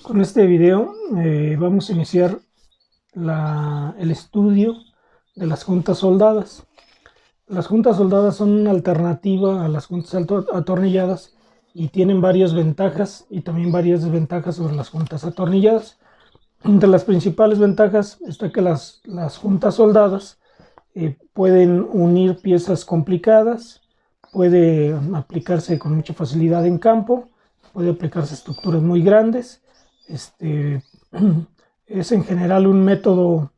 Con este video vamos a iniciar el estudio de las juntas soldadas. Las juntas soldadas son una alternativa a las juntas atornilladas y tienen varias ventajas y también varias desventajas sobre las juntas atornilladas. Entre las principales ventajas está que las juntas soldadas pueden unir piezas complicadas, puede aplicarse con mucha facilidad en campo, puede aplicarse a estructuras muy grandes. Es en general un método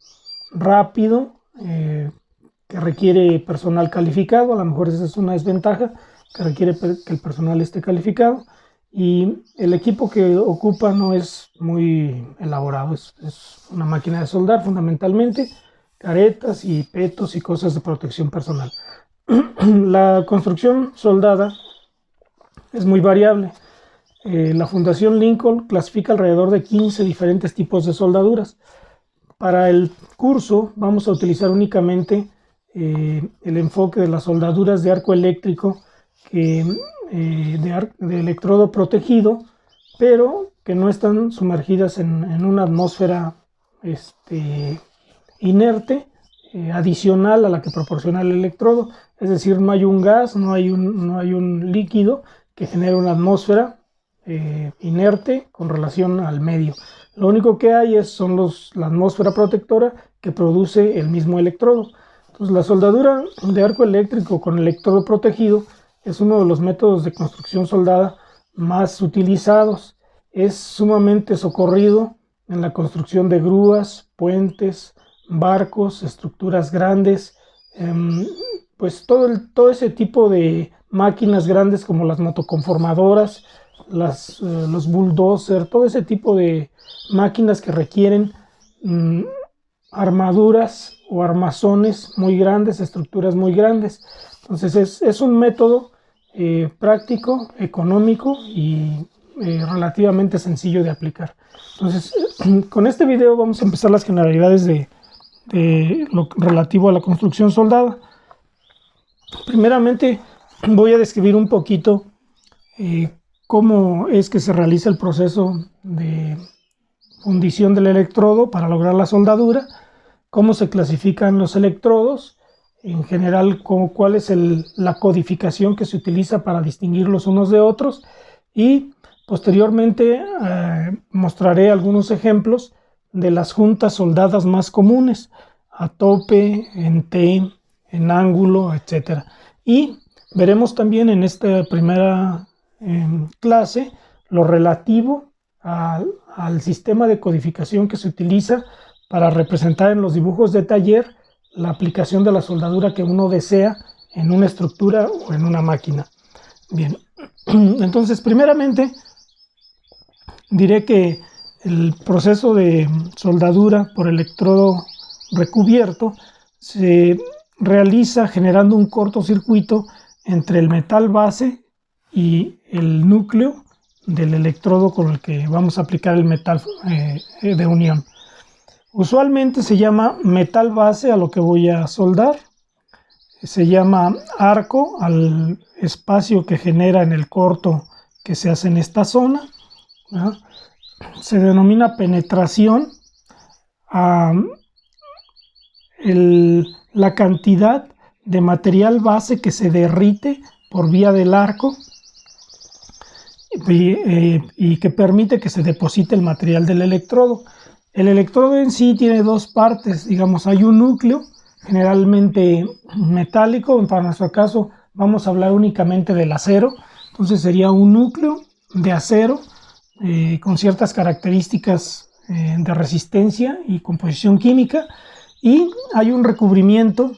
rápido que requiere personal calificado. A lo mejor esa es una desventaja, que requiere que el personal esté calificado, y el equipo que ocupa no es muy elaborado, es una máquina de soldar fundamentalmente, caretas y petos y cosas de protección personal. La construcción soldada es muy variable. La Fundación Lincoln clasifica alrededor de 15 diferentes tipos de soldaduras. Para el curso vamos a utilizar únicamente el enfoque de las soldaduras de arco eléctrico, de electrodo protegido, pero que no están sumergidas en una atmósfera inerte, adicional a la que proporciona el electrodo. Es decir, no hay un gas, no hay un líquido que genere una atmósfera inerte con relación al medio. Lo único que hay son la atmósfera protectora que produce el mismo electrodo. Entonces, la soldadura de arco eléctrico con electrodo protegido es uno de los métodos de construcción soldada más utilizados. Es sumamente socorrido en la construcción de grúas, puentes, barcos, estructuras grandes, pues todo ese tipo de máquinas grandes como las motoconformadoras, los bulldozers, todo ese tipo de máquinas que requieren armaduras o armazones muy grandes, estructuras muy grandes. Entonces es un método práctico, económico y relativamente sencillo de aplicar. Entonces, con este video vamos a empezar las generalidades de lo relativo a la construcción soldada. Primeramente voy a describir un poquito cómo es que se realiza el proceso de fundición del electrodo para lograr la soldadura, cómo se clasifican los electrodos, en general cuál es la codificación que se utiliza para distinguirlos unos de otros, y posteriormente mostraré algunos ejemplos de las juntas soldadas más comunes, a tope, en T, en ángulo, etc. Y veremos también en esta primera clase lo relativo al sistema de codificación que se utiliza para representar en los dibujos de taller la aplicación de la soldadura que uno desea en una estructura o en una máquina. Bien, entonces primeramente diré que el proceso de soldadura por electrodo recubierto se realiza generando un cortocircuito entre el metal base y el núcleo del electrodo con el que vamos a aplicar el metal de unión. Usualmente se llama metal base a lo que voy a soldar, se llama arco al espacio que genera en el corto que se hace en esta zona, ¿no? Se denomina penetración a la cantidad de material base que se derrite por vía del arco y que permite que se deposite el material del electrodo. El electrodo en sí tiene dos partes, digamos, hay un núcleo generalmente metálico. Para nuestro caso vamos a hablar únicamente del acero, entonces sería un núcleo de acero con ciertas características de resistencia y composición química, y hay un recubrimiento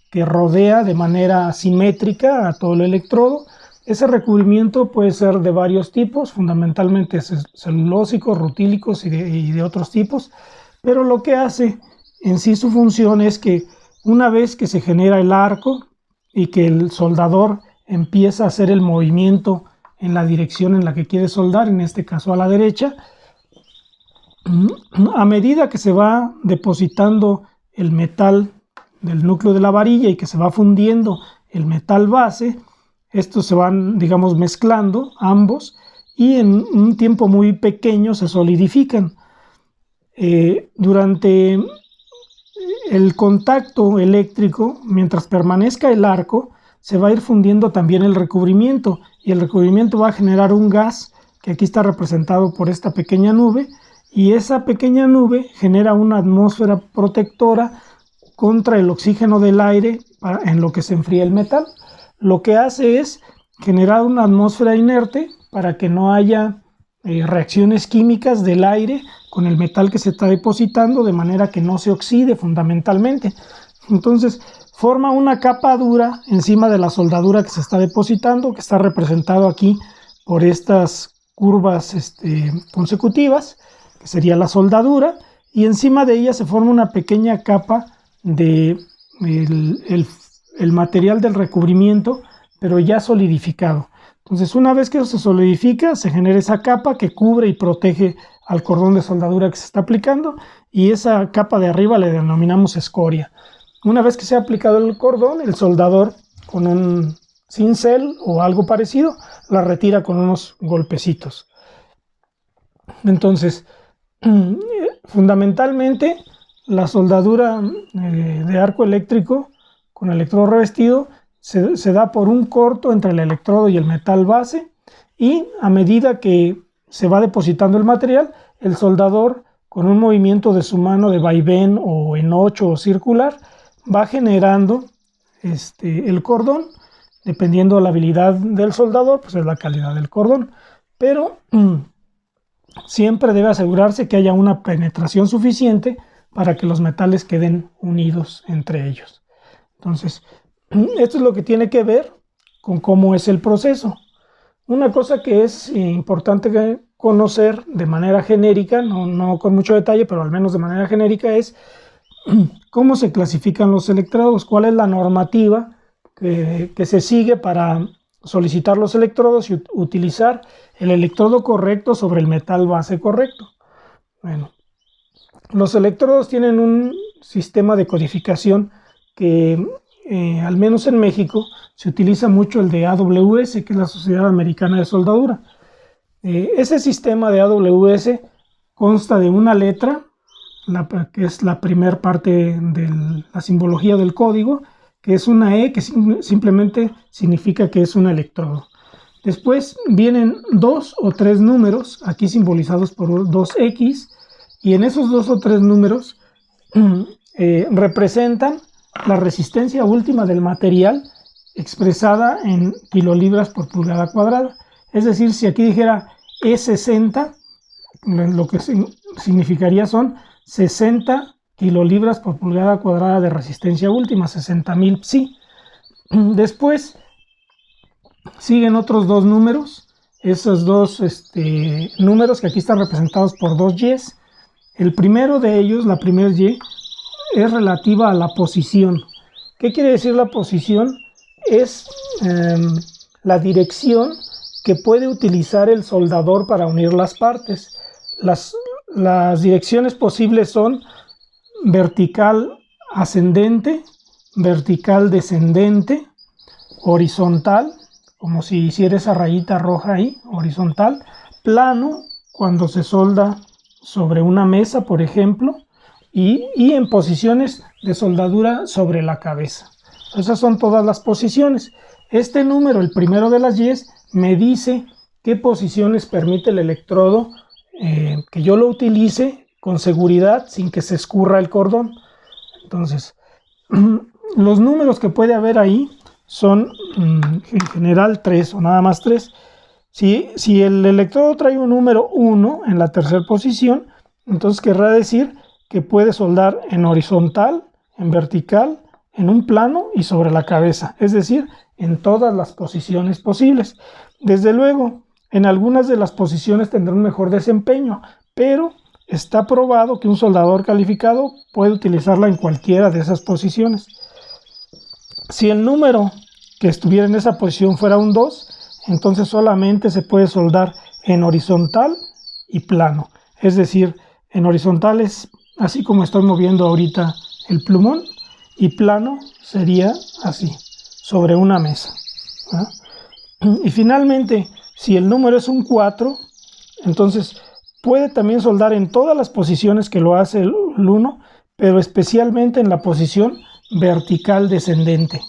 que rodea de manera simétrica a todo el electrodo. Ese recubrimiento puede ser de varios tipos, fundamentalmente celulósicos, rutílicos y de otros tipos, pero lo que hace en sí su función es que una vez que se genera el arco y que el soldador empieza a hacer el movimiento en la dirección en la que quiere soldar, en este caso a la derecha, a medida que se va depositando el metal del núcleo de la varilla y que se va fundiendo el metal base, estos se van, digamos, mezclando ambos, y en un tiempo muy pequeño se solidifican. Durante el contacto eléctrico, mientras permanezca el arco, se va a ir fundiendo también el recubrimiento, y el recubrimiento va a generar un gas que aquí está representado por esta pequeña nube, y esa pequeña nube genera una atmósfera protectora contra el oxígeno del aire en lo que se enfría el metal. Lo que hace es generar una atmósfera inerte para que no haya reacciones químicas del aire con el metal que se está depositando, de manera que no se oxide fundamentalmente. Entonces forma una capa dura encima de la soldadura que se está depositando, que está representado aquí por estas curvas consecutivas, que sería la soldadura, y encima de ella se forma una pequeña capa de el material del recubrimiento, pero ya solidificado. Entonces, una vez que eso se solidifica, se genera esa capa que cubre y protege al cordón de soldadura que se está aplicando, y esa capa de arriba le denominamos escoria. Una vez que se ha aplicado el cordón, el soldador con un cincel o algo parecido la retira con unos golpecitos. Entonces, fundamentalmente la soldadura de arco eléctrico con electrodo revestido se da por un corto entre el electrodo y el metal base, y a medida que se va depositando el material, el soldador, con un movimiento de su mano de vaivén o en 8 o circular, va generando el cordón. Dependiendo de la habilidad del soldador, pues es la calidad del cordón, pero siempre debe asegurarse que haya una penetración suficiente para que los metales queden unidos entre ellos. Entonces, esto es lo que tiene que ver con cómo es el proceso. Una cosa que es importante conocer de manera genérica, no con mucho detalle, pero al menos de manera genérica, es cómo se clasifican los electrodos, cuál es la normativa que se sigue para solicitar los electrodos y utilizar el electrodo correcto sobre el metal base correcto. Bueno, los electrodos tienen un sistema de codificación que al menos en México se utiliza mucho el de AWS, que es la Sociedad Americana de Soldadura. Ese sistema de AWS consta de una letra, que es la primera parte de la simbología del código, que es una E, que simplemente significa que es un electrodo. Después vienen 2 o 3 números, aquí simbolizados por 2X, y en esos 2 o 3 números representan la resistencia última del material expresada en kilolibras por pulgada cuadrada. Es decir, si aquí dijera E60, lo que significaría son 60 kilolibras por pulgada cuadrada de resistencia última, 60.000 psi. Después siguen otros 2 números, esos 2 números que aquí están representados por 2 Ys. El primero de ellos, la primera Y, es relativa a la posición. ¿Qué quiere decir la posición? Es la dirección que puede utilizar el soldador para unir las partes. Las direcciones posibles son vertical ascendente, vertical descendente, horizontal, como si hiciera esa rayita roja ahí, horizontal, plano, cuando se solda sobre una mesa, por ejemplo, y en posiciones de soldadura sobre la cabeza. Esas son todas las posiciones. Este número, el primero de las Ys, me dice qué posiciones permite el electrodo que yo lo utilice con seguridad sin que se escurra el cordón. Entonces, los números que puede haber ahí son en general 3 o nada más 3. Si el electrodo trae un número 1 en la tercera posición, entonces querrá decir que puede soldar en horizontal, en vertical, en un plano y sobre la cabeza, es decir, en todas las posiciones posibles. Desde luego, en algunas de las posiciones tendrá un mejor desempeño, pero está probado que un soldador calificado puede utilizarla en cualquiera de esas posiciones. Si el número que estuviera en esa posición fuera un 2, entonces solamente se puede soldar en horizontal y plano. Es decir, en horizontal es así como estoy moviendo ahorita el plumón, y plano sería así, sobre una mesa. Y finalmente, Si el número es un 4, entonces puede también soldar en todas las posiciones que lo hace el 1, pero especialmente en la posición vertical descendente.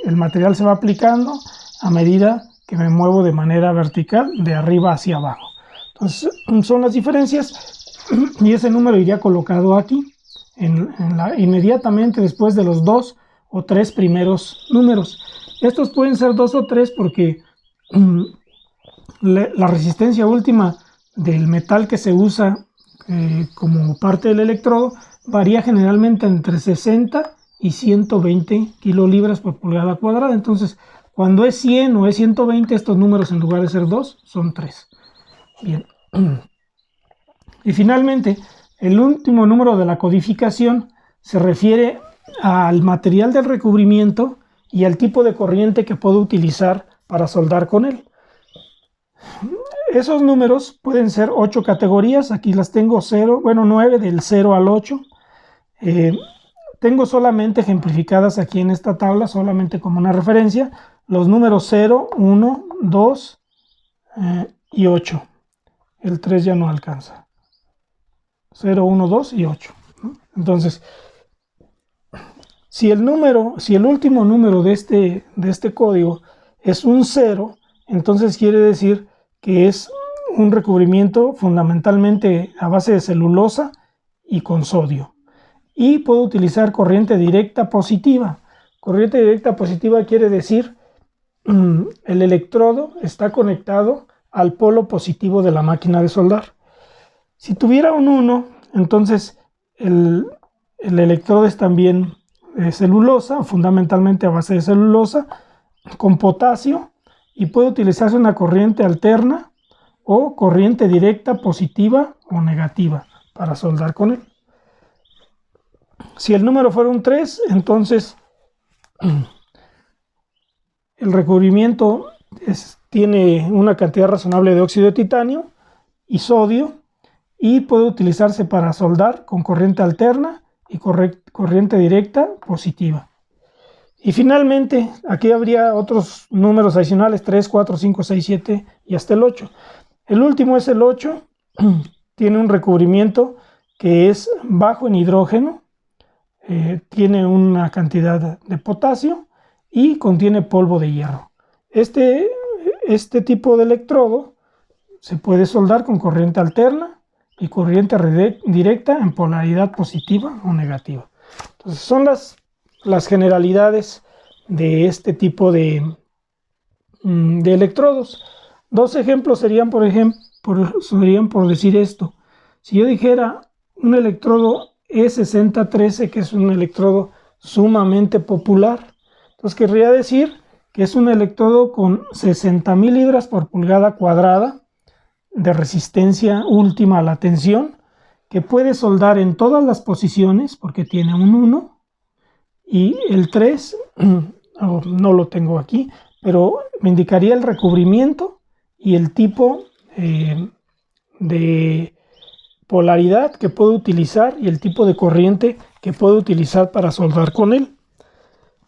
El material se va aplicando a medida que me muevo de manera vertical, de arriba hacia abajo. Entonces, son las diferencias y ese número iría colocado aquí, inmediatamente después de los 2 o 3 primeros números. Estos pueden ser 2 o 3 porque la resistencia última del metal que se usa como parte del electrodo varía generalmente entre 60 y 120 kilolibras por pulgada cuadrada. Entonces, cuando es 100 o es 120, estos números en lugar de ser 2 son 3. Bien. Y finalmente, el último número de la codificación se refiere al material del recubrimiento y al tipo de corriente que puedo utilizar para soldar con él. Esos números pueden ser 8 categorías, aquí las tengo 9 del 0 al 8. Tengo solamente ejemplificadas aquí en esta tabla, solamente como una referencia, los números 0, 1, 2 y 8. El 3 ya no alcanza. 0, 1, 2 y 8. Entonces, si el último número de este código es un 0, entonces quiere decir que es un recubrimiento fundamentalmente a base de celulosa y con sodio. Y puedo utilizar corriente directa positiva. Corriente directa positiva quiere decir el electrodo está conectado al polo positivo de la máquina de soldar. Si tuviera un 1, entonces el electrodo es también celulosa, fundamentalmente a base de celulosa, con potasio, y puede utilizarse una corriente alterna o corriente directa positiva o negativa para soldar con él. Si el número fuera un 3, entonces el recubrimiento tiene una cantidad razonable de óxido de titanio y sodio y puede utilizarse para soldar con corriente alterna y corriente directa positiva. Y finalmente, aquí habría otros números adicionales, 3, 4, 5, 6, 7 y hasta el 8. El último es el 8, tiene un recubrimiento que es bajo en hidrógeno, tiene una cantidad de potasio y contiene polvo de hierro. Este tipo de electrodo se puede soldar con corriente alterna y corriente directa en polaridad positiva o negativa. Entonces son las generalidades de este tipo de electrodos. Dos ejemplos serían, por decir esto. Si yo dijera un electrodo E6013, que es un electrodo sumamente popular, entonces querría decir que es un electrodo con 60.000 libras por pulgada cuadrada de resistencia última a la tensión, que puede soldar en todas las posiciones porque tiene un 1, y el 3, no lo tengo aquí, pero me indicaría el recubrimiento y el tipo de polaridad que puedo utilizar y el tipo de corriente que puedo utilizar para soldar con él.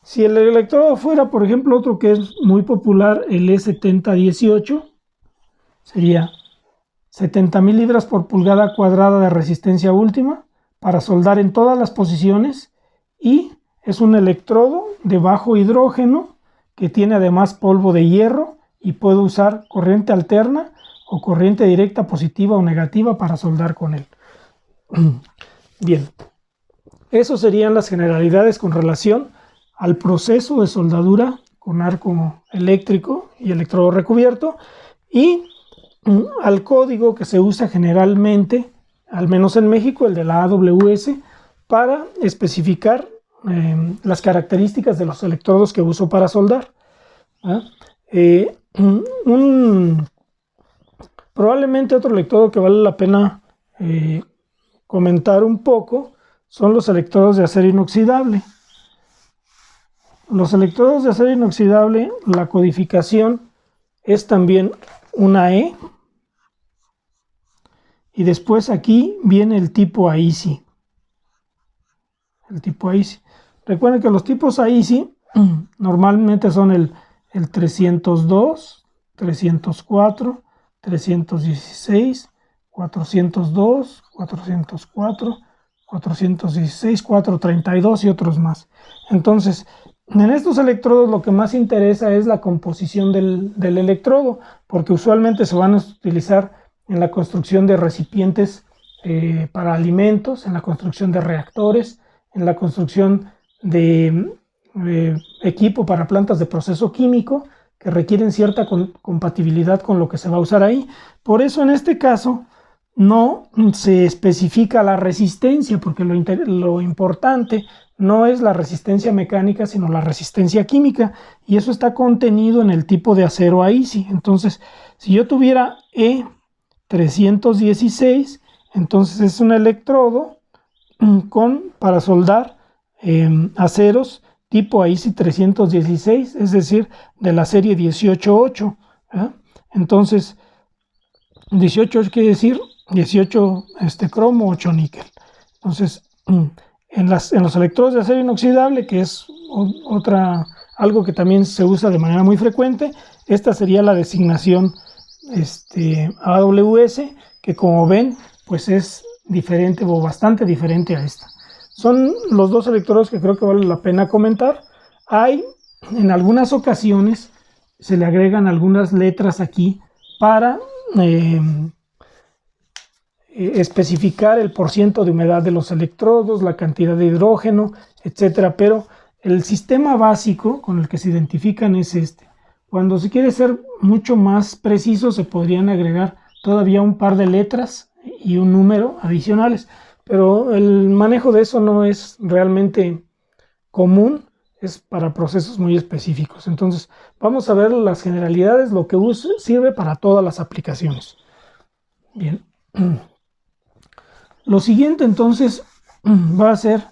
Si el electrodo fuera, por ejemplo, otro que es muy popular, el E7018, sería 70.000 libras por pulgada cuadrada de resistencia última para soldar en todas las posiciones, y es un electrodo de bajo hidrógeno que tiene además polvo de hierro y puedo usar corriente alterna o corriente directa positiva o negativa para soldar con él. Bien, eso serían las generalidades con relación al proceso de soldadura con arco eléctrico y electrodo recubierto, y al código que se usa generalmente, al menos en México, el de la AWS, para especificar las características de los electrodos que uso para soldar. Probablemente otro electrodo que vale la pena comentar un poco son los electrodos de acero inoxidable. Los electrodos de acero inoxidable, la codificación es también una E, y después aquí viene el tipo AISI. El tipo AISI. Recuerden que los tipos AISI normalmente son el 302, 304, 316, 402, 404, 416, 432 y otros más. Entonces, en estos electrodos lo que más interesa es la composición del electrodo, porque usualmente se van a utilizar en la construcción de recipientes para alimentos, en la construcción de reactores, en la construcción de equipo para plantas de proceso químico que requieren cierta compatibilidad con lo que se va a usar ahí. Por eso en este caso no se especifica la resistencia, porque lo importante no es la resistencia mecánica, sino la resistencia química, y eso está contenido en el tipo de acero AISI. Entonces, si yo tuviera E316, entonces es un electrodo para soldar aceros tipo AISI 316, es decir, de la serie 18.8. Entonces, 18 quiere decir 18 cromo, 8 níquel. Entonces, en los electrodos de acero inoxidable, que es algo que también se usa de manera muy frecuente, esta sería la designación AWS, que como ven, pues es diferente o bastante diferente a esta. Son los dos electrodos que creo que vale la pena comentar. En algunas ocasiones se le agregan algunas letras aquí para especificar el porciento de humedad de los electrodos, la cantidad de hidrógeno, etcétera, pero el sistema básico con el que se identifican es este. Cuando se quiere ser mucho más preciso, se podrían agregar todavía un par de letras y un número adicionales, pero el manejo de eso no es realmente común, es para procesos muy específicos. Entonces, vamos a ver las generalidades, lo que sirve para todas las aplicaciones. Bien. Lo siguiente entonces va a ser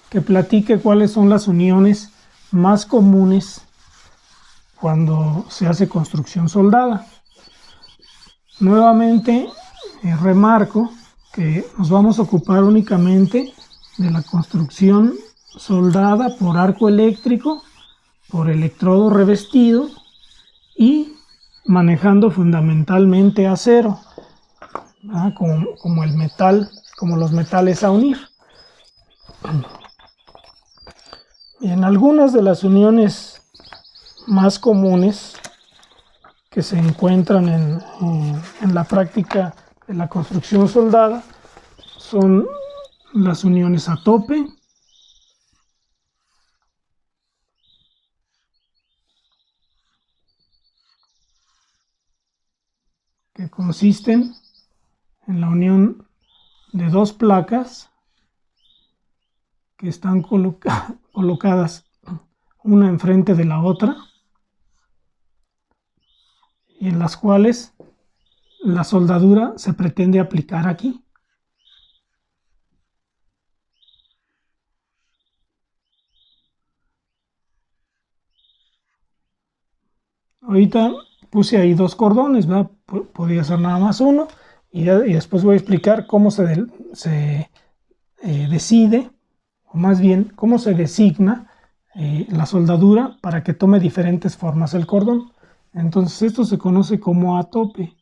que platique cuáles son las uniones más comunes cuando se hace construcción soldada. Nuevamente remarco que nos vamos a ocupar únicamente de la construcción soldada por arco eléctrico, por electrodo revestido y manejando fundamentalmente acero, como el metal, como los metales a unir. En algunas de las uniones más comunes que se encuentran en la práctica de la construcción soldada son las uniones a tope, que consisten en la unión de dos placas que están colocadas una enfrente de la otra y en las cuales la soldadura se pretende aplicar aquí. Ahorita puse ahí dos cordones, ¿verdad? Podría ser nada más uno, y después voy a explicar cómo se decide, o más bien cómo se designa la soldadura para que tome diferentes formas el cordón. Entonces esto se conoce como a tope.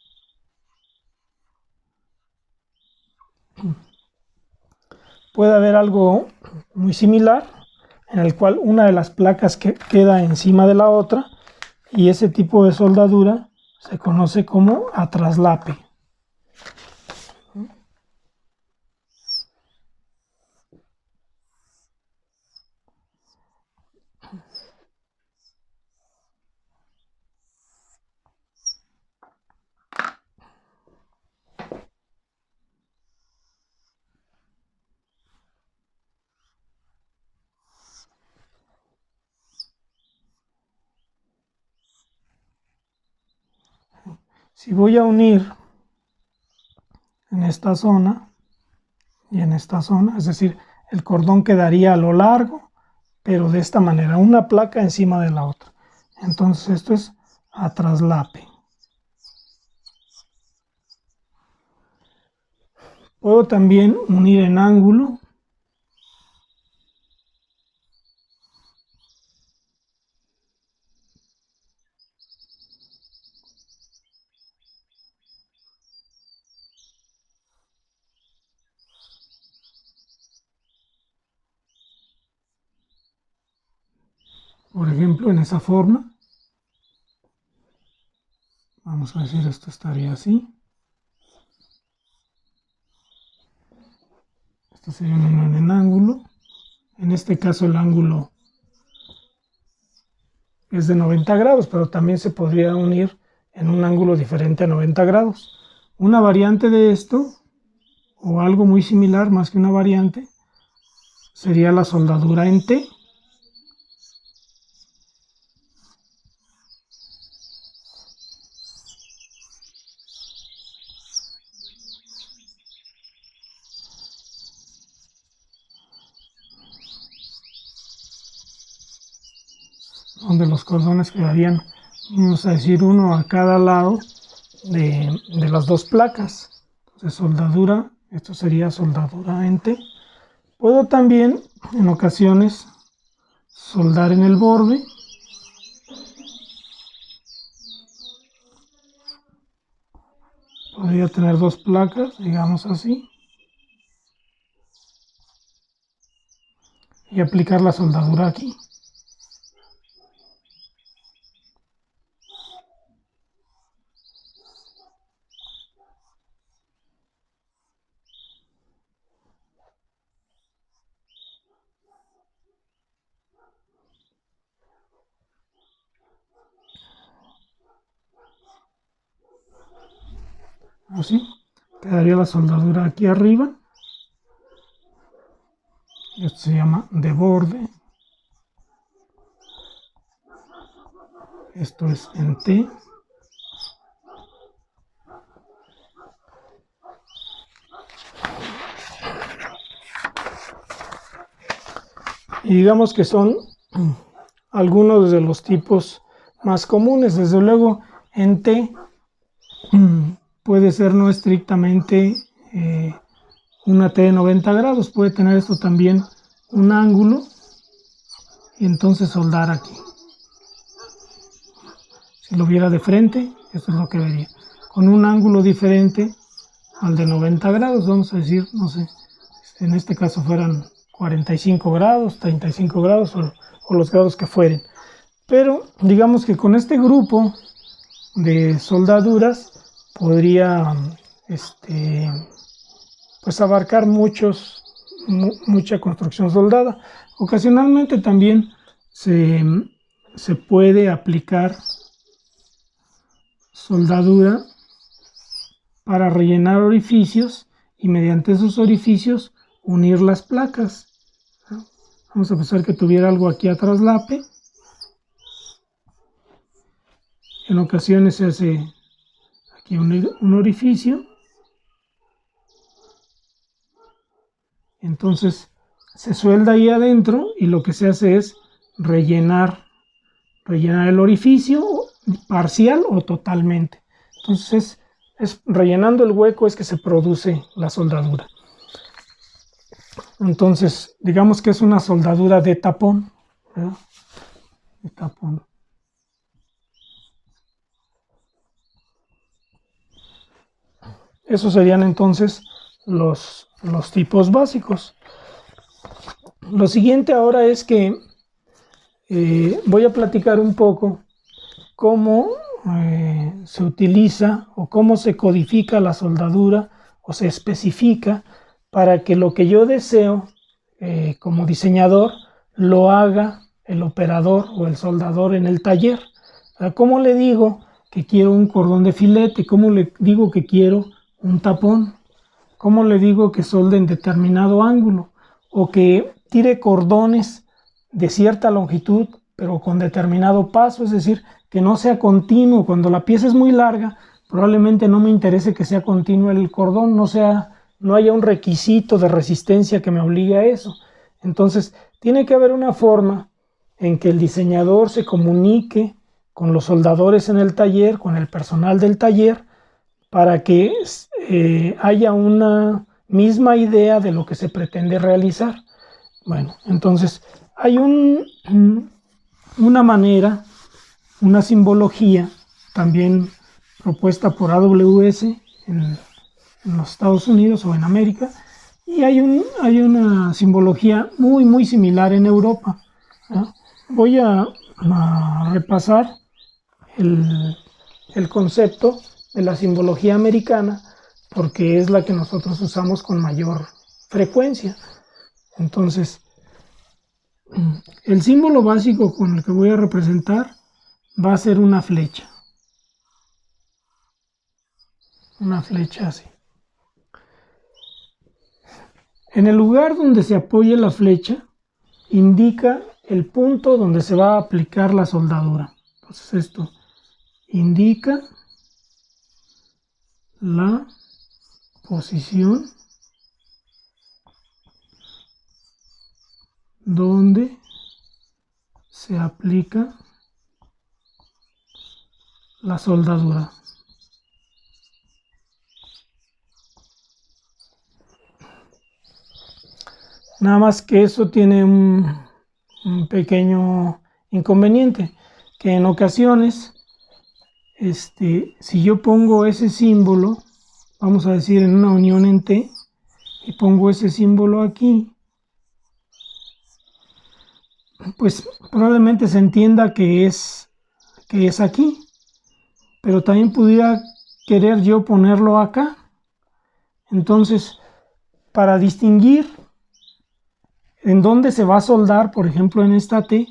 Puede haber algo muy similar en el cual una de las placas queda encima de la otra, y ese tipo de soldadura se conoce como a traslape. Si voy a unir en esta zona y en esta zona, es decir, el cordón quedaría a lo largo, pero de esta manera, una placa encima de la otra. Entonces esto es a traslape. Puedo también unir en ángulo. por ejemplo, en esa forma. Vamos a decir, esto estaría así. Esto sería un unión en ángulo. En este caso el ángulo es de 90 grados, pero también se podría unir en un ángulo diferente a 90 grados. Una variante de esto, o algo muy similar, más que una variante, sería la soldadura en T. Donde los cordones quedarían, vamos a decir, uno a cada lado de las dos placas. Entonces soldadura, esto sería soldadura en T. Puedo también en ocasiones soldar en el borde. Podría tener dos placas, digamos así, y aplicar la soldadura aquí. Así quedaría la soldadura aquí arriba. Esto se llama de borde. Esto es en T. Y digamos que son algunos de los tipos más comunes. Desde luego en T puede ser no estrictamente una T de 90 grados, puede tener esto también un ángulo y entonces soldar aquí. Si lo viera de frente, esto es lo que vería, con un ángulo diferente al de 90 grados, vamos a decir, no sé, en este caso fueran 45 grados, 35 grados o los grados que fueren. Pero digamos que con este grupo de soldaduras podría pues abarcar mucha construcción soldada. Ocasionalmente también se puede aplicar soldadura para rellenar orificios y mediante esos orificios unir las placas. Vamos a pensar que tuviera algo aquí a traslape. En ocasiones se hace aquí un orificio. Entonces se suelda ahí adentro y lo que se hace es rellenar el orificio parcial o totalmente. Entonces es rellenando el hueco es que se produce la soldadura. Entonces digamos que es una soldadura de tapón, ¿verdad? De tapón. Esos serían entonces los tipos básicos. Lo siguiente ahora es que voy a platicar un poco cómo se utiliza o cómo se codifica la soldadura o se especifica para que lo que yo deseo como diseñador lo haga el operador o el soldador en el taller. ¿Cómo le digo que quiero un cordón de filete? ¿Cómo le digo que quiero un tapón? ¿Cómo le digo que solde en determinado ángulo? O que tire cordones de cierta longitud, pero con determinado paso, es decir, que no sea continuo. Cuando la pieza es muy larga, probablemente no me interese que sea continuo el cordón, no haya un requisito de resistencia que me obligue a eso. Entonces, tiene que haber una forma en que el diseñador se comunique con los soldadores en el taller, con el personal del taller, para que haya una misma idea de lo que se pretende realizar. Bueno, entonces hay una manera, una simbología también propuesta por AWS en los Estados Unidos o en América, y hay una simbología muy similar en Europa, ¿no? Voy a a repasar el concepto de la simbología americana, porque es la que nosotros usamos con mayor frecuencia. Entonces, el símbolo básico con el que voy a representar va a ser una flecha. Una flecha así. En el lugar donde se apoye la flecha, indica el punto donde se va a aplicar la soldadura. Entonces esto indica la posición donde se aplica la soldadura. Nada más que eso tiene un pequeño inconveniente, que en ocasiones, si yo pongo ese símbolo, vamos a decir en una unión en T, y pongo ese símbolo aquí, pues probablemente se entienda que es aquí, pero también pudiera querer yo ponerlo acá. Entonces, para distinguir en dónde se va a soldar, por ejemplo en esta T,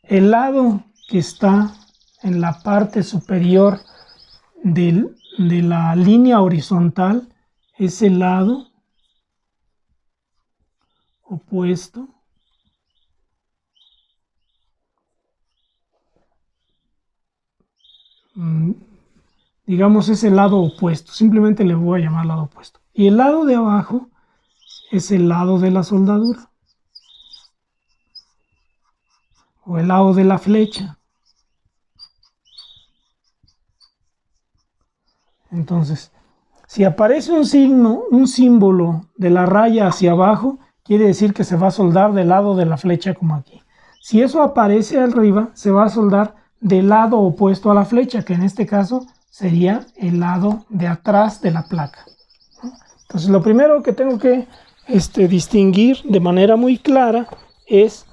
el lado que está en la parte superior de la línea horizontal es el lado opuesto digamos es el lado opuesto, simplemente le voy a llamar lado opuesto, y el lado de abajo es el lado de la soldadura o el lado de la flecha. Entonces, si aparece un signo, un símbolo de la raya hacia abajo, quiere decir que se va a soldar del lado de la flecha como aquí. Si eso aparece arriba, se va a soldar del lado opuesto a la flecha, que en este caso sería el lado de atrás de la placa. Entonces, lo primero que tengo que distinguir de manera muy clara es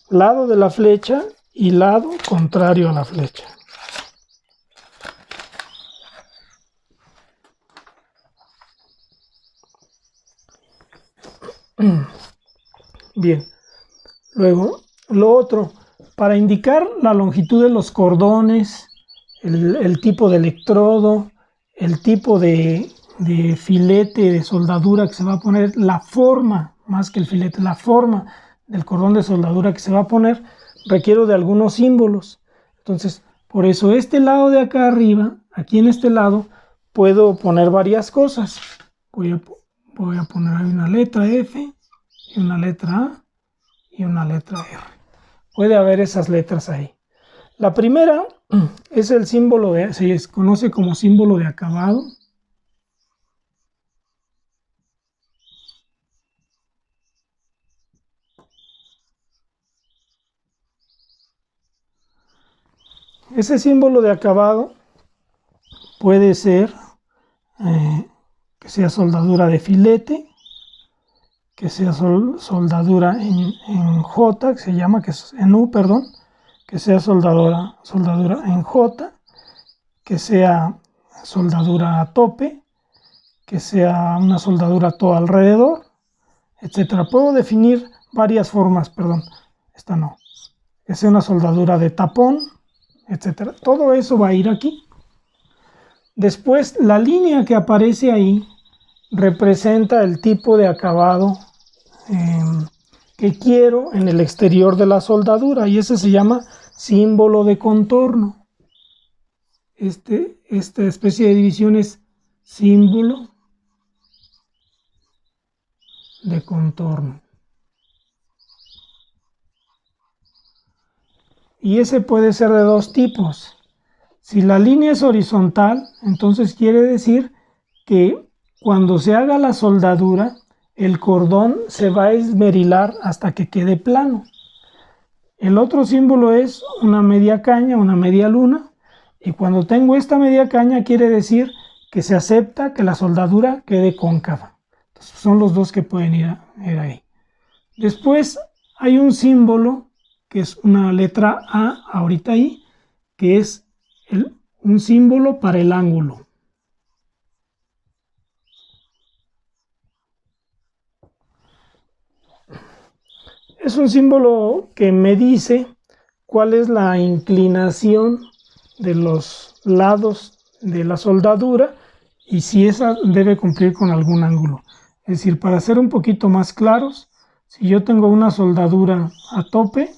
lado de la flecha y lado contrario a la flecha. Bien, luego lo otro, para indicar la longitud de los cordones, el tipo de electrodo, el tipo de filete de soldadura que se va a poner, la forma, más que el filete, la forma del cordón de soldadura que se va a poner, requiero de algunos símbolos. Entonces, por eso este lado de acá arriba, aquí en este lado, puedo poner varias cosas. Voy a poner ahí una letra F, y una letra A y una letra R. Puede haber esas letras ahí. La primera es el símbolo se conoce como símbolo de acabado. Ese símbolo de acabado puede ser que sea soldadura de filete, que sea soldadura en J, que se llama, que es en U, perdón, que sea soldadura en J, que sea soldadura a tope, que sea una soldadura todo alrededor, etcétera. Puedo definir varias formas, perdón, esta no, que sea una soldadura de tapón, etcétera. Todo eso va a ir aquí. Después, la línea que aparece ahí representa el tipo de acabado que quiero en el exterior de la soldadura, y ese se llama símbolo de contorno. Esta especie de división es símbolo de contorno. Y ese puede ser de dos tipos. Si la línea es horizontal, entonces quiere decir que cuando se haga la soldadura, el cordón se va a esmerilar hasta que quede plano. El otro símbolo es una media caña, una media luna, y cuando tengo esta media caña quiere decir que se acepta que la soldadura quede cóncava. Entonces son los dos que pueden ir ahí. Después hay un símbolo que es una letra A ahorita ahí, que es un símbolo para el ángulo. Es un símbolo que me dice cuál es la inclinación de los lados de la soldadura y si esa debe cumplir con algún ángulo. Es decir, para ser un poquito más claros, si yo tengo una soldadura a tope,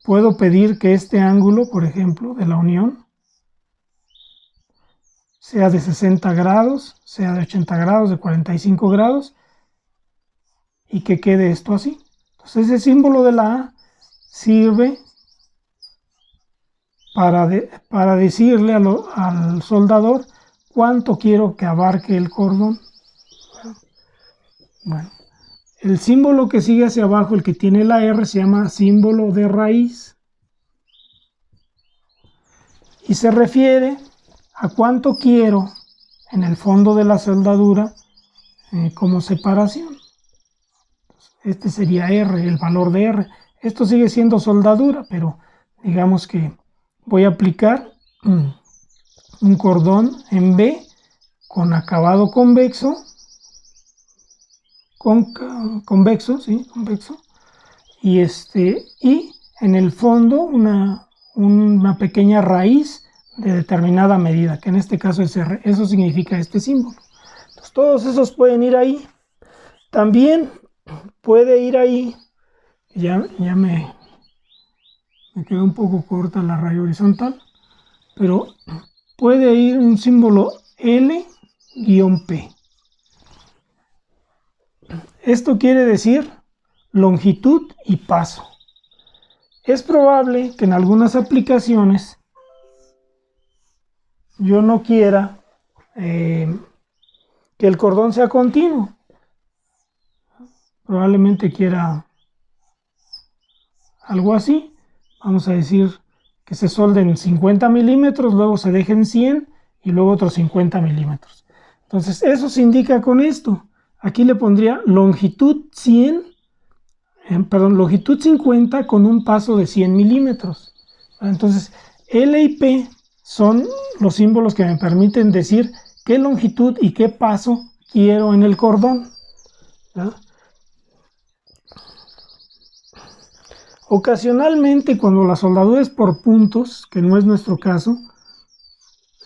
puedo pedir que este ángulo, por ejemplo, de la unión, sea de 60 grados, sea de 80 grados, de 45 grados, y que quede esto así. Entonces ese símbolo de la A sirve para decirle al soldador cuánto quiero que abarque el cordón. Bueno, el símbolo que sigue hacia abajo, el que tiene la R, se llama símbolo de raíz y se refiere a cuánto quiero en el fondo de la soldadura como separación. Este sería R, el valor de R. Esto sigue siendo soldadura, pero digamos que voy a aplicar un cordón en B con acabado convexo, convexo, y en el fondo una pequeña raíz de determinada medida, que en este caso es R. Eso significa este símbolo. Entonces, todos esos pueden ir ahí. También puede ir ahí, ya me quedó un poco corta la raya horizontal, pero puede ir un símbolo L-P. Esto quiere decir longitud y paso. Es probable que en algunas aplicaciones yo no quiera que el cordón sea continuo. Probablemente quiera algo así. Vamos a decir que se solden 50 milímetros, luego se dejen 100 y luego otros 50 milímetros. Entonces eso se indica con esto. Aquí le pondría longitud 50 con un paso de 100 milímetros. Entonces L y P son los símbolos que me permiten decir qué longitud y qué paso quiero en el cordón. ¿Ya? Ocasionalmente, cuando la soldadura es por puntos, que no es nuestro caso,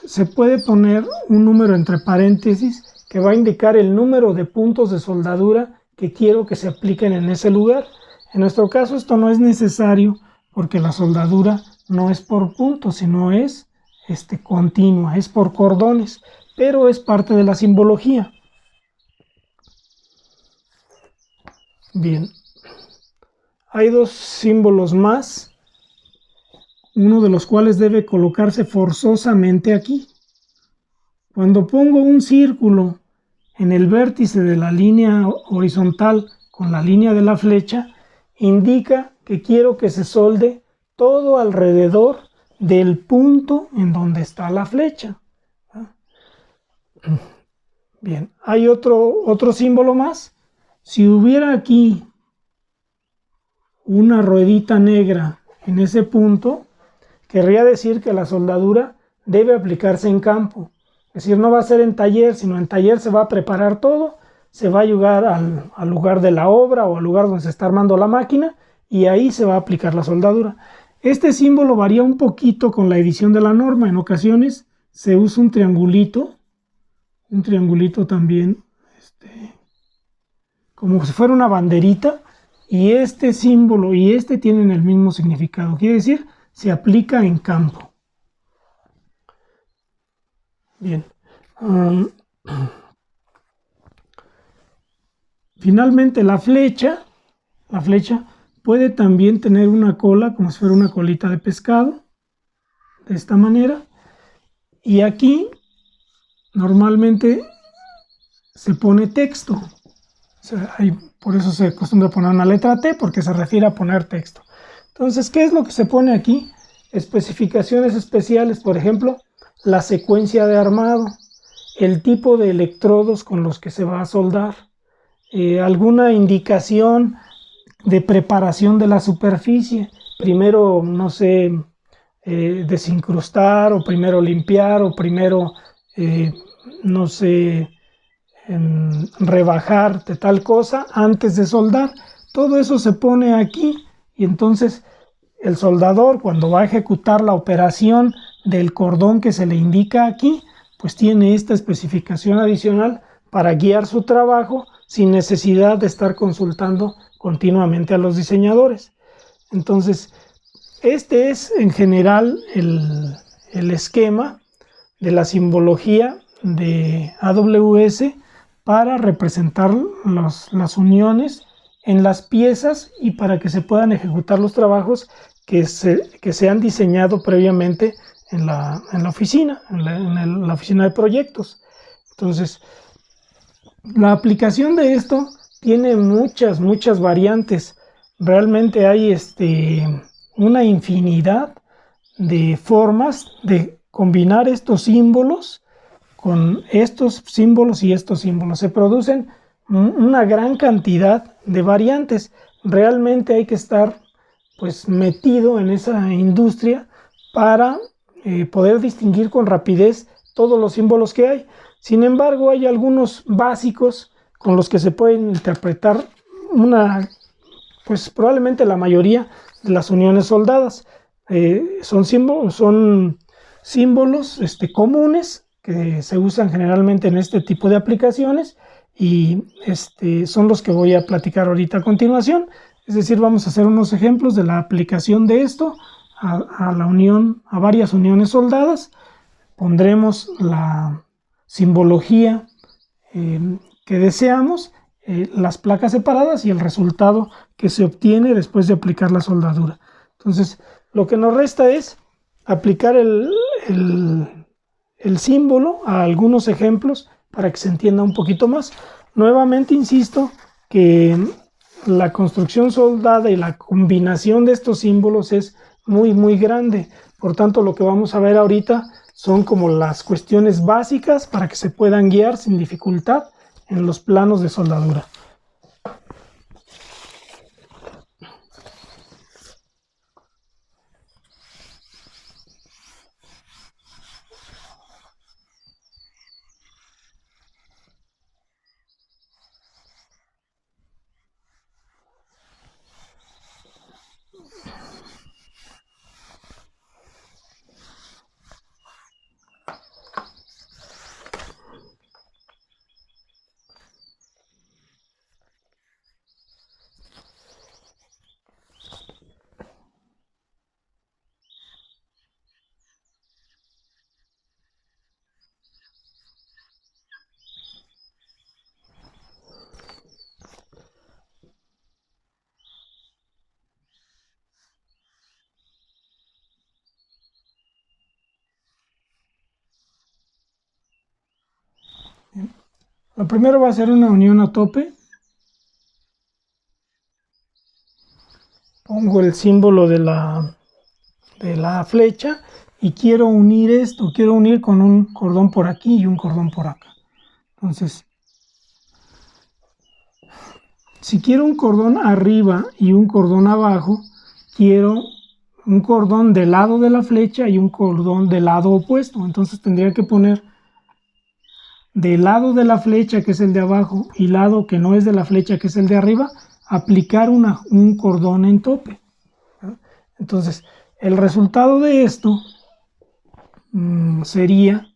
se puede poner un número entre paréntesis que va a indicar el número de puntos de soldadura que quiero que se apliquen en ese lugar. En nuestro caso esto no es necesario porque la soldadura no es por puntos, sino es continua, es por cordones, pero es parte de la simbología. Bien. Hay dos símbolos más, uno de los cuales debe colocarse forzosamente aquí. Cuando pongo un círculo en el vértice de la línea horizontal con la línea de la flecha, indica que quiero que se solde todo alrededor del punto en donde está la flecha. Bien, hay otro símbolo más. Si hubiera aquí una ruedita negra en ese punto, querría decir que la soldadura debe aplicarse en campo. Es decir, no va a ser en taller, sino en taller se va a preparar todo, se va a llegar al lugar de la obra o al lugar donde se está armando la máquina y ahí se va a aplicar la soldadura. Este símbolo varía un poquito con la edición de la norma. En ocasiones se usa un triangulito también, como si fuera una banderita. Y este símbolo y tienen el mismo significado. Quiere decir, se aplica en campo. Bien. Finalmente la flecha puede también tener una cola, como si fuera una colita de pescado. De esta manera. Y aquí, normalmente, se pone texto. Por eso se acostumbra poner una letra T, porque se refiere a poner texto. Entonces, ¿qué es lo que se pone aquí? Especificaciones especiales, por ejemplo, la secuencia de armado, el tipo de electrodos con los que se va a soldar, alguna indicación de preparación de la superficie. Primero, no sé, desincrustar, o primero limpiar, o primero, no sé, rebajar de tal cosa antes de soldar. Todo eso se pone aquí, y entonces el soldador, cuando va a ejecutar la operación del cordón que se le indica aquí, pues tiene esta especificación adicional para guiar su trabajo sin necesidad de estar consultando continuamente a los diseñadores. Entonces, este es en general el esquema de la simbología de AWS para representar las uniones en las piezas y para que se puedan ejecutar los trabajos que se han diseñado previamente en la oficina, en la oficina de proyectos. Entonces, la aplicación de esto tiene muchas variantes. Realmente hay una infinidad de formas de combinar estos símbolos con estos símbolos y estos símbolos. Se producen una gran cantidad de variantes. Realmente hay que estar pues metido en esa industria para poder distinguir con rapidez todos los símbolos que hay. Sin embargo, hay algunos básicos con los que se pueden interpretar pues probablemente la mayoría de las uniones soldadas. Son símbolos comunes que se usan generalmente en este tipo de aplicaciones, y son los que voy a platicar ahorita a continuación. Es decir, vamos a hacer unos ejemplos de la aplicación de esto a varias uniones soldadas. Pondremos la simbología que deseamos, las placas separadas y el resultado que se obtiene después de aplicar la soldadura. Entonces, lo que nos resta es aplicar el símbolo a algunos ejemplos para que se entienda un poquito más. Nuevamente insisto que la construcción soldada y la combinación de estos símbolos es muy grande. Por tanto, lo que vamos a ver ahorita son como las cuestiones básicas para que se puedan guiar sin dificultad en los planos de soldadura. Lo primero va a ser una unión a tope. Pongo el símbolo de la flecha y quiero unir esto, quiero unir con un cordón por aquí y un cordón por acá. Entonces, si quiero un cordón arriba y un cordón abajo, quiero un cordón del lado de la flecha y un cordón del lado opuesto. Entonces tendría que poner del lado de la flecha, que es el de abajo, y lado que no es de la flecha, que es el de arriba, aplicar un cordón en tope. Entonces, el resultado de esto sería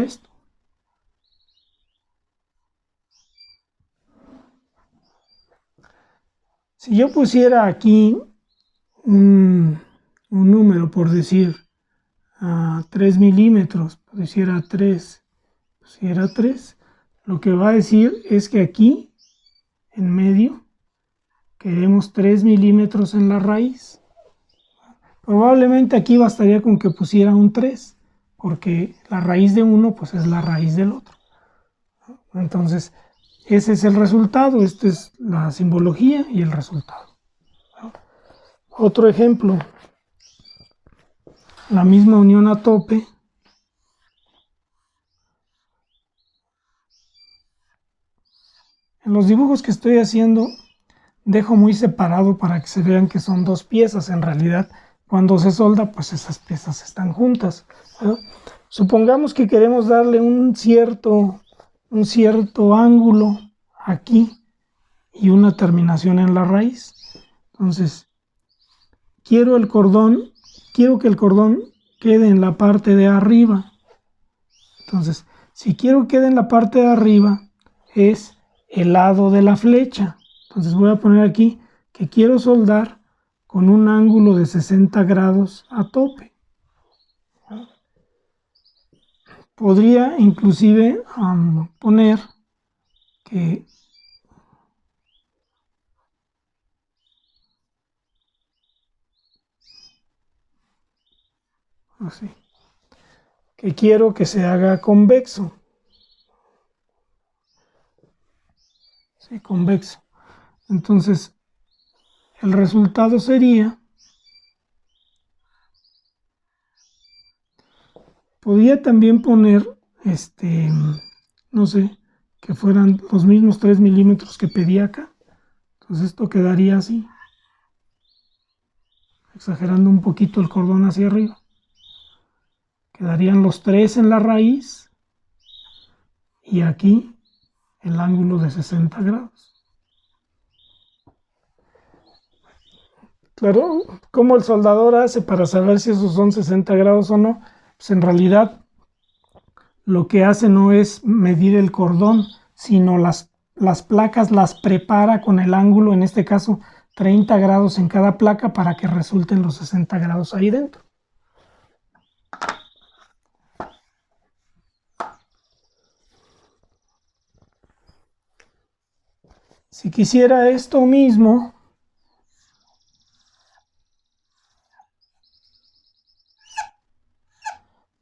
esto. Si yo pusiera aquí un número, por decir, a 3 milímetros, pusiera 3, lo que va a decir es que aquí, en medio, queremos 3 milímetros en la raíz. Probablemente aquí bastaría con que pusiera un 3, porque la raíz de uno pues es la raíz del otro. Entonces, ese es el resultado, esta es la simbología y el resultado. Otro ejemplo, la misma unión a tope. En los dibujos que estoy haciendo, dejo muy separado para que se vean que son dos piezas. En realidad, cuando se solda, pues esas piezas están juntas, ¿no? Supongamos que queremos darle un cierto ángulo aquí y una terminación en la raíz. Entonces, quiero que el cordón quede en la parte de arriba. Entonces, si quiero que quede en la parte de arriba, es el lado de la flecha. Entonces voy a poner aquí que quiero soldar con un ángulo de 60 grados a tope. Podría inclusive poner que así, que quiero que se haga convexo. Sí, convexo. Entonces, el resultado sería, podría también poner, no sé, que fueran los mismos 3 milímetros que pedí acá. Entonces esto quedaría así, exagerando un poquito el cordón hacia arriba. Quedarían los 3 en la raíz y aquí el ángulo de 60 grados. Claro, ¿cómo el soldador hace para saber si esos son 60 grados o no? Pues en realidad lo que hace no es medir el cordón, sino las placas las prepara con el ángulo, en este caso 30 grados en cada placa, para que resulten los 60 grados ahí dentro. Si quisiera esto mismo,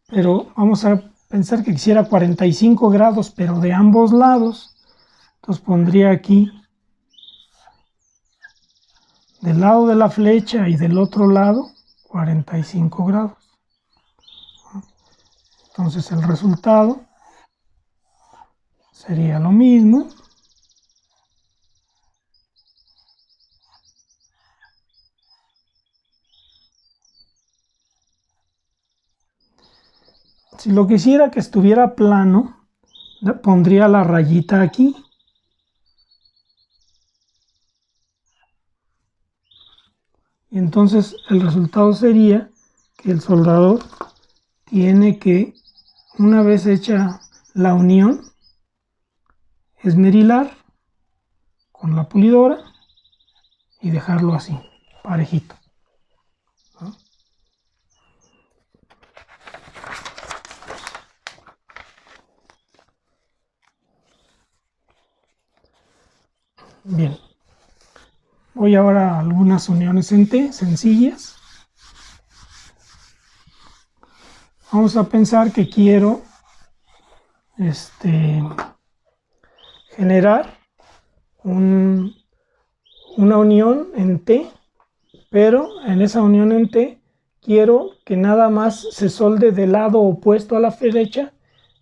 pero vamos a pensar que quisiera 45 grados, pero de ambos lados, entonces pondría aquí del lado de la flecha y del otro lado 45 grados. Entonces el resultado sería lo mismo. Si lo quisiera que estuviera plano, pondría la rayita aquí. Y entonces el resultado sería que el soldador tiene que, una vez hecha la unión, esmerilar con la pulidora y dejarlo así, parejito, ¿no? Bien, voy ahora a algunas uniones en T sencillas. Vamos a pensar que quiero generar una unión en T, pero en esa unión en T quiero que nada más se solde del lado opuesto a la flecha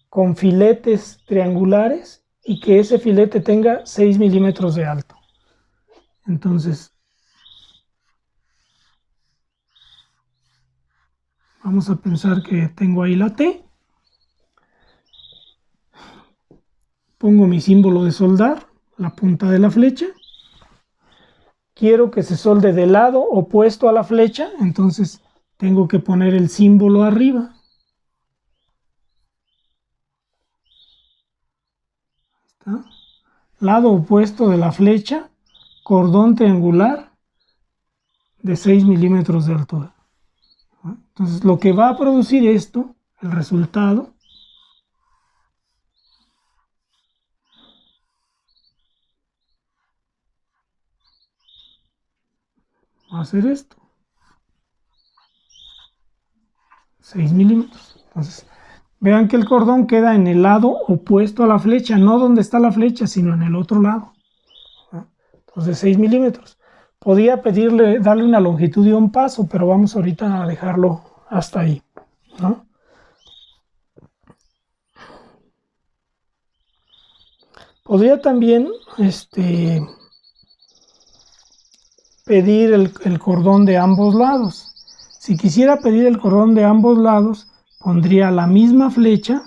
con filetes triangulares y que ese filete tenga 6 milímetros de alto. Entonces, vamos a pensar que tengo ahí la T. Pongo mi símbolo de soldar, la punta de la flecha. Quiero que se solde del lado opuesto a la flecha, entonces tengo que poner el símbolo arriba. ¿Está? Lado opuesto de la flecha, cordón triangular de 6 milímetros de altura. Entonces lo que va a producir esto, el resultado, va a ser esto, 6 milímetros. Entonces Vean que el cordón queda en el lado opuesto a la flecha, no donde está la flecha, sino en el otro lado. Entonces 6 milímetros. Podía darle una longitud y un paso, pero vamos ahorita a dejarlo hasta ahí, ¿no? Podría también pedir el cordón de ambos lados. Si quisiera pedir el cordón de ambos lados, pondría la misma flecha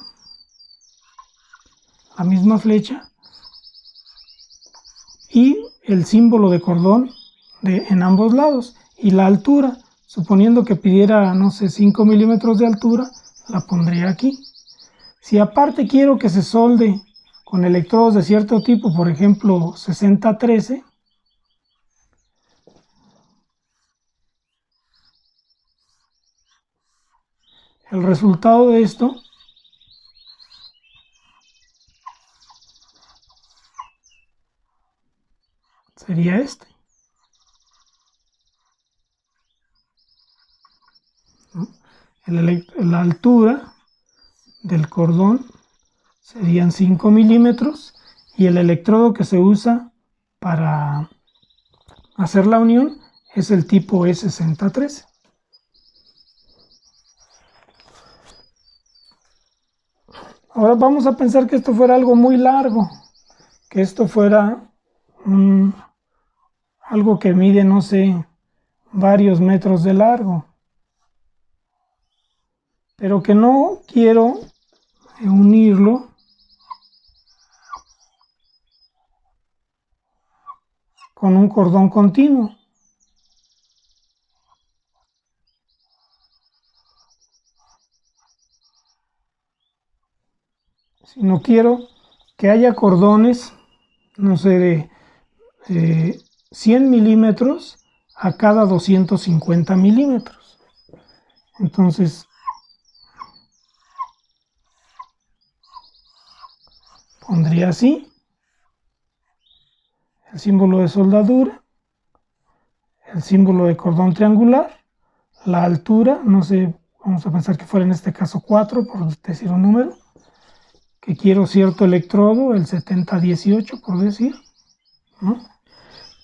y el símbolo de cordón en ambos lados y la altura, suponiendo que pidiera, no sé, 5 milímetros de altura, la pondría aquí. Si aparte quiero que se solde con electrodos de cierto tipo, por ejemplo 6013, el resultado de esto sería este. La altura del cordón serían 5 milímetros y el electrodo que se usa para hacer la unión es el tipo E6013. Ahora vamos a pensar que esto fuera algo muy largo, que esto fuera algo que mide, no sé, varios metros de largo, pero que no quiero unirlo con un cordón continuo. Sino quiero que haya cordones, no sé, de 100 milímetros a cada 250 milímetros. Entonces, pondría así el símbolo de soldadura, el símbolo de cordón triangular, la altura, no sé, vamos a pensar que fuera en este caso 4, por decir un número, que quiero cierto electrodo, el 7018 por decir, ¿no?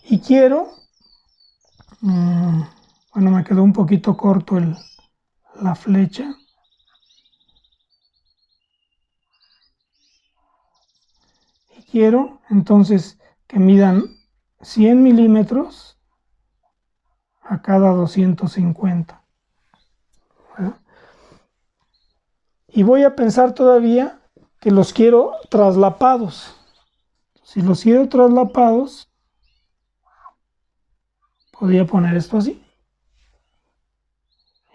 Y quiero, bueno, me quedó un poquito corto la flecha. Y quiero entonces que midan 100 milímetros a cada 250. ¿Verdad? Y voy a pensar todavía que los quiero traslapados. Si los quiero traslapados, podría poner esto así.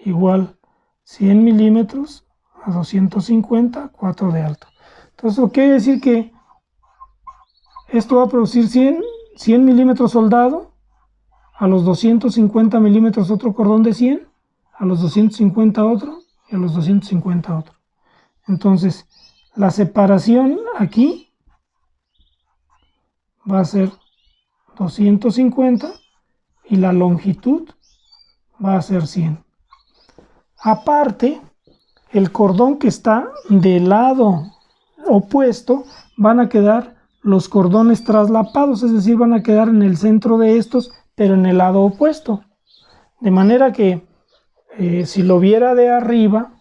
Igual 100 milímetros a 250, 4 de alto. Entonces, ¿qué quiere decir? Que esto va a producir 100 milímetros soldado, a los 250 milímetros otro cordón de 100, a los 250 otro y a los 250 otro. Entonces, la separación aquí va a ser 250 y la longitud va a ser 100. Aparte, el cordón que está del lado opuesto van a quedar los cordones traslapados, es decir, van a quedar en el centro de estos, pero en el lado opuesto. De manera que si lo viera de arriba,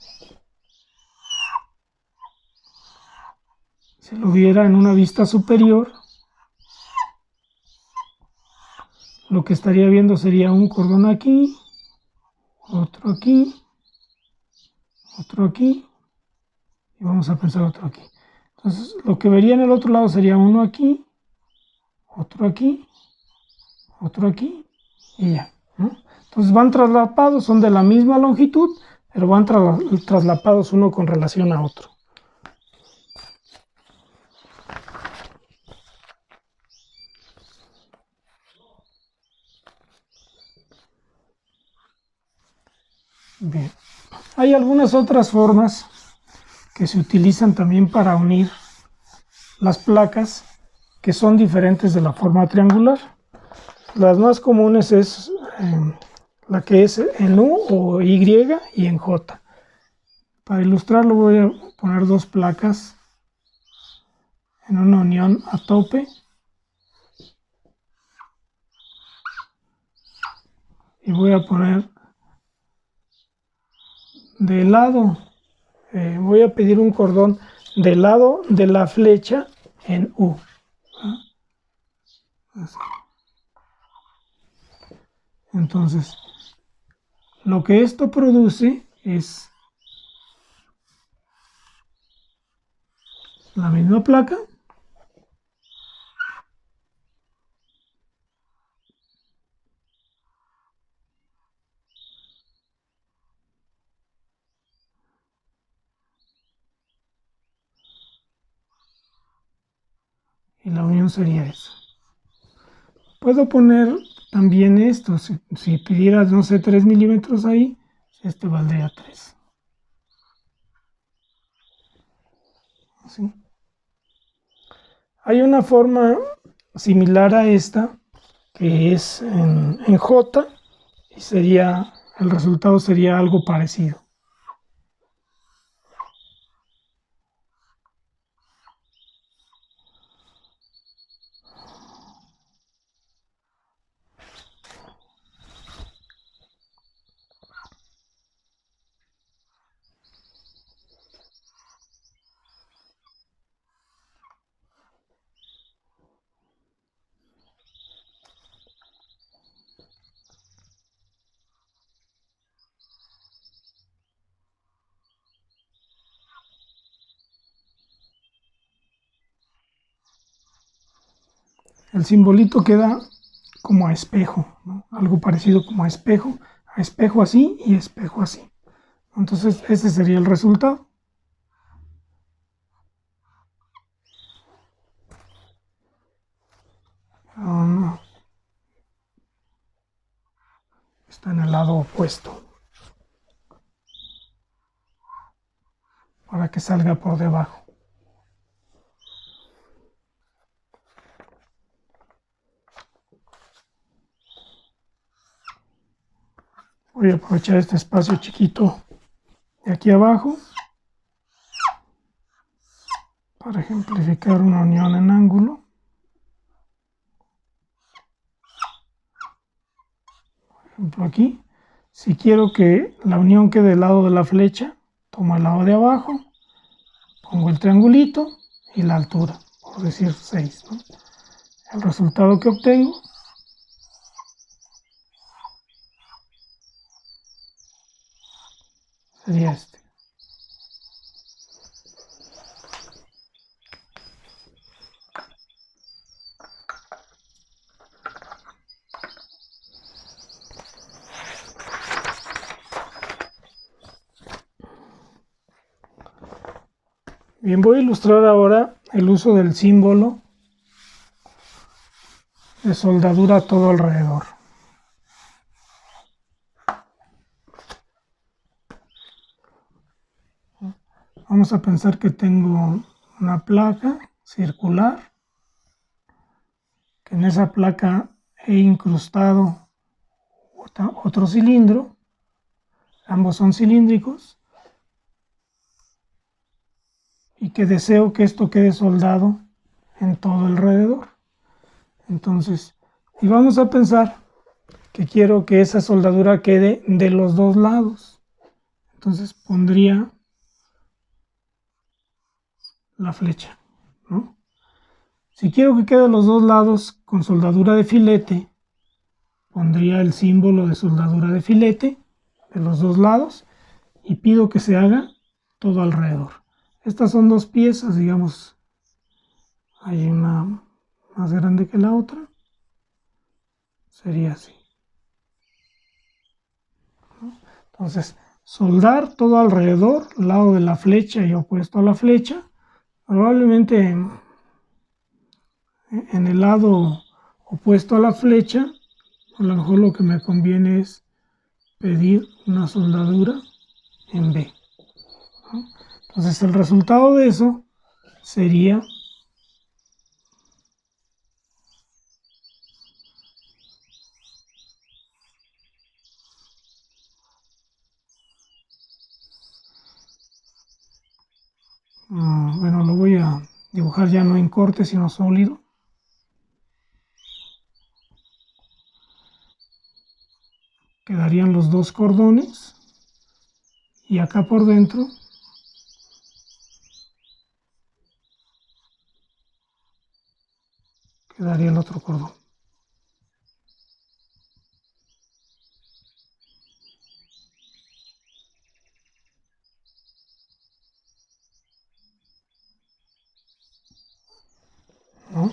si lo viera en una vista superior, lo que estaría viendo sería un cordón aquí, otro aquí, otro aquí, y vamos a pensar otro aquí. Entonces, lo que vería en el otro lado sería uno aquí, otro aquí, otro aquí, y ya, ¿no? Entonces van traslapados, son de la misma longitud, pero van traslapados uno con relación a otro. Bien. Hay algunas otras formas que se utilizan también para unir las placas que son diferentes de la forma triangular. Las más comunes es la que es en U o Y y en J. Para ilustrarlo voy a poner dos placas en una unión a tope y voy a poner de lado, voy a pedir un cordón del lado de la flecha en U. Así. Entonces, lo que esto produce es la misma placa, y la unión sería esa. Puedo poner también esto, si pidieras, no sé, 3 milímetros ahí, este valdría 3. Así. Hay una forma similar a esta, que es en J, y el resultado sería algo parecido. El simbolito queda como a espejo, ¿no? Algo parecido como a espejo así y espejo así. Entonces ese sería el resultado. No, está en el lado opuesto para que salga por debajo. Voy a aprovechar este espacio chiquito de aquí abajo para ejemplificar una unión en ángulo. Por ejemplo aquí, si quiero que la unión quede del lado de la flecha, tomo el lado de abajo, pongo el triangulito y la altura, por decir 6, ¿no? El resultado que obtengo sería este. Bien, voy a ilustrar ahora el uso del símbolo de soldadura todo alrededor. Vamos a pensar que tengo una placa circular, que en esa placa he incrustado otro cilindro, ambos son cilíndricos, y que deseo que esto quede soldado en todo alrededor. Entonces, y vamos a pensar que quiero que esa soldadura quede de los dos lados. Entonces pondría la flecha, ¿no? Si quiero que quede de los dos lados con soldadura de filete, pondría el símbolo de soldadura de filete de los dos lados y pido que se haga todo alrededor. Estas son dos piezas, digamos, hay una más grande que la otra, sería así. Entonces, soldar todo alrededor, lado de la flecha y opuesto a la flecha, probablemente en el lado opuesto a la flecha, a lo mejor lo que me conviene es pedir una soldadura en B, ¿no? Entonces el resultado de eso sería dibujar ya no en corte sino sólido. Quedarían los dos cordones y acá por dentro quedaría el otro cordón. ¿No?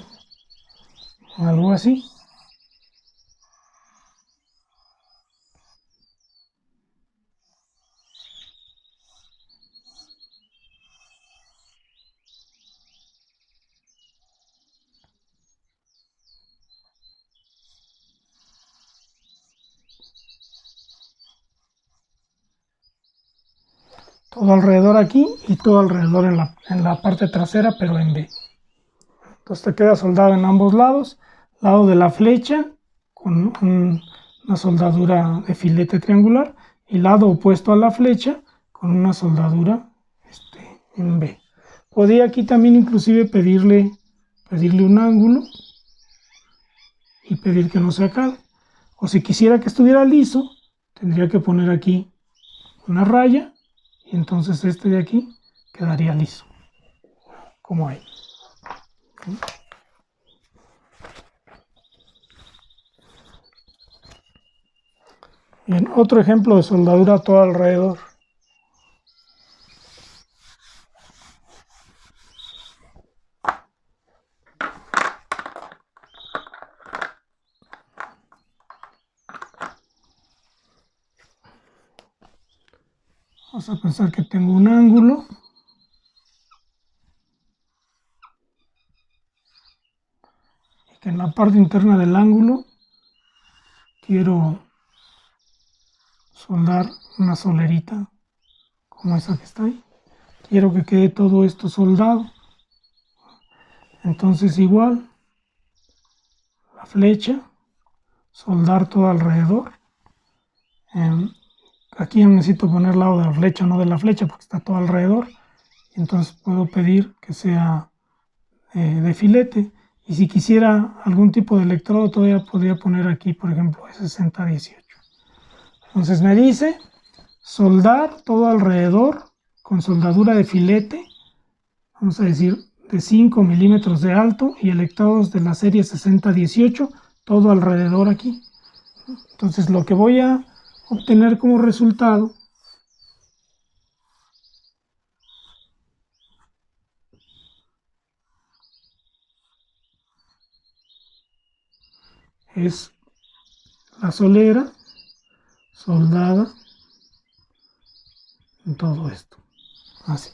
Algo así. Todo alrededor aquí y todo alrededor en la parte trasera, pero en B. Entonces te queda soldado en ambos lados, lado de la flecha con una soldadura de filete triangular y lado opuesto a la flecha con una soldadura en B. Podría aquí también inclusive pedirle un ángulo y pedir que no se acabe. O si quisiera que estuviera liso, tendría que poner aquí una raya y entonces este de aquí quedaría liso, como ahí. Bien, otro ejemplo de soldadura todo alrededor. Vamos a pensar que tengo un ángulo y que en la parte interna del ángulo quiero soldar una solerita como esa que está ahí. Quiero que quede todo esto soldado. Entonces igual, la flecha, soldar todo alrededor. Aquí necesito poner lado de la flecha, no de la flecha, porque está todo alrededor. Entonces puedo pedir que sea de filete. Y si quisiera algún tipo de electrodo, todavía podría poner aquí, por ejemplo, 6018. Entonces me dice soldar todo alrededor con soldadura de filete, vamos a decir de 5 milímetros de alto y electrodos de la serie 6018, todo alrededor aquí. Entonces lo que voy a obtener como resultado es la solera soldada en todo esto, así.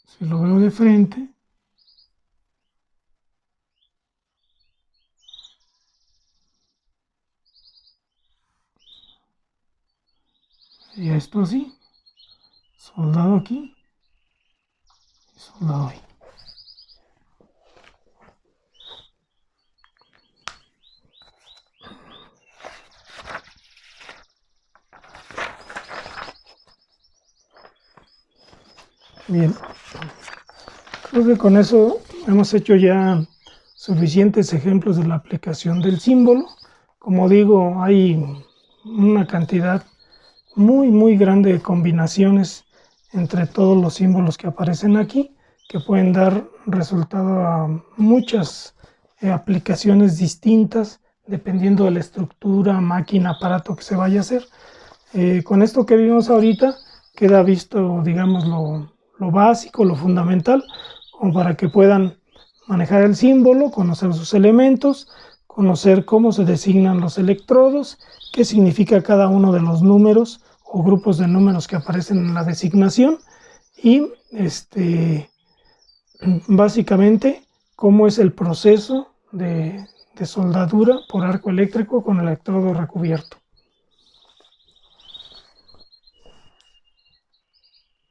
Si lo veo de frente, y esto así, soldado aquí y soldado ahí. Bien, creo que con eso hemos hecho ya suficientes ejemplos de la aplicación del símbolo. Como digo, hay una cantidad muy grande de combinaciones entre todos los símbolos que aparecen aquí, que pueden dar resultado a muchas aplicaciones distintas dependiendo de la estructura, máquina, aparato que se vaya a hacer. Con esto que vimos ahorita queda visto, digamos, lo básico, lo fundamental, como para que puedan manejar el símbolo, conocer sus elementos, conocer cómo se designan los electrodos, qué significa cada uno de los números o grupos de números que aparecen en la designación y básicamente cómo es el proceso de soldadura por arco eléctrico con electrodo recubierto.